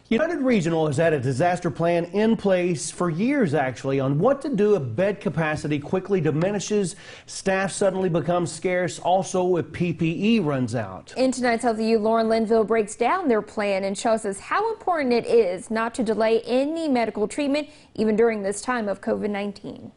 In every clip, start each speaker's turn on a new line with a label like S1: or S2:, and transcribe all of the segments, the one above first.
S1: United Regional has had a disaster plan in place for years, actually, on what to do if bed capacity quickly diminishes, staff suddenly becomes scarce, also if PPE runs out.
S2: In tonight's Healthy You, Lauren Linville breaks down their plan and shows us how important it is not to delay any medical treatment, even during this time of COVID-19.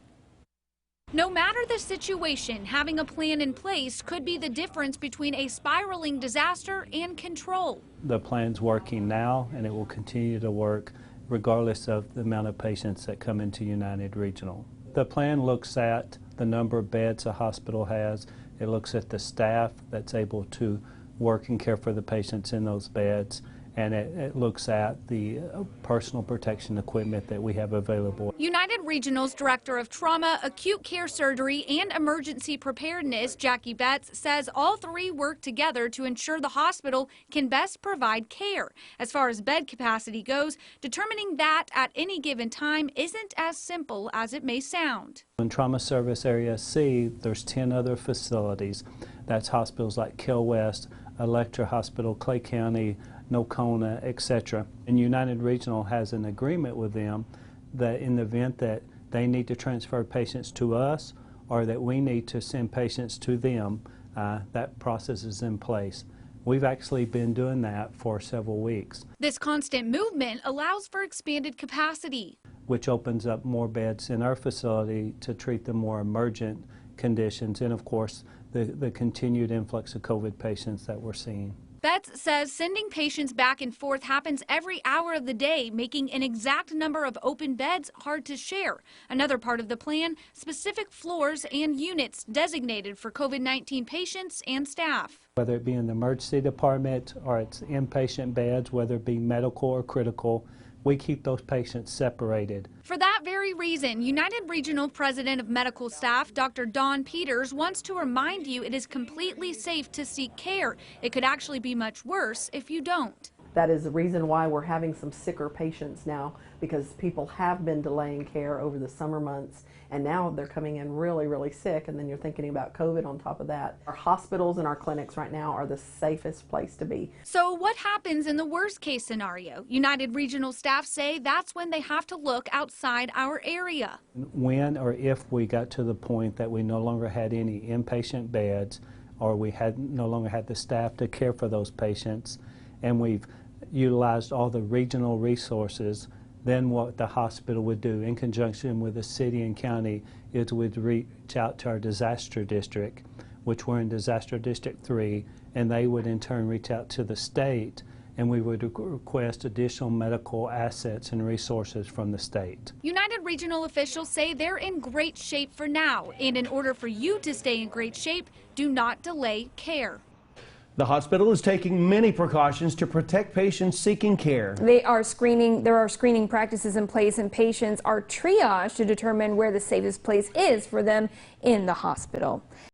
S3: No matter the situation, having a plan in place could be the difference between a spiraling disaster and control.
S4: The plan's working now, and it will continue to work regardless of the amount of patients that come into United Regional. The plan looks at the number of beds a hospital has. It looks at the staff that's able to work and care for the patients in those beds. And it looks at the personal protection equipment that we have available.
S3: United Regional's Director of Trauma, Acute Care Surgery, and Emergency Preparedness, Jackie Betts, says all three work together to ensure the hospital can best provide care. As far as bed capacity goes, determining that at any given time isn't as simple as it may sound.
S4: In Trauma Service Area C, there's 10 other facilities. That's hospitals like Kill West, Electra Hospital, Clay County, Nocona, etc. And United Regional has an agreement with them that in the event that they need to transfer patients to us or that we need to send patients to them, that process is in place. We've actually been doing that for several weeks.
S3: This constant movement allows for expanded capacity,
S4: which opens up more beds in our facility to treat the more emergent conditions and, of course, the continued influx of COVID patients that we're seeing.
S3: Betts says sending patients back and forth happens every hour of the day, making an exact number of open beds hard to share. Another part of the plan, specific floors and units designated for COVID-19 patients and staff.
S4: Whether it be in the emergency department or it's inpatient beds, whether it be medical or critical, we keep those patients separated.
S3: For that very reason, United Regional President of Medical Staff, Dr. Dawn Peters, wants to remind you it is completely safe to seek care. It could actually be much worse if you don't.
S5: That is the reason why we're having some sicker patients now, because people have been delaying care over the summer months, and now they're coming in really sick, and then you're thinking about COVID on top of that. Our hospitals and our clinics right now are the safest place to be.
S3: So what happens in the worst case scenario? United Regional staff say that's when they have to look outside our area.
S4: When or if we got to the point that we no longer had any inpatient beds or we no longer had the staff to care for those patients, and we've utilized all the regional resources, then what the hospital would do in conjunction with the city and county is we'd reach out to our disaster district, which we're in Disaster District 3, and they would in turn reach out to the state, and we would request additional medical assets and resources from the state.
S3: United Regional officials say they're in great shape for now, and in order for you to stay in great shape, do not delay care.
S1: The hospital is taking many precautions to protect patients seeking care.
S2: There are screening practices in place, and patients are triaged to determine where the safest place is for them in the hospital.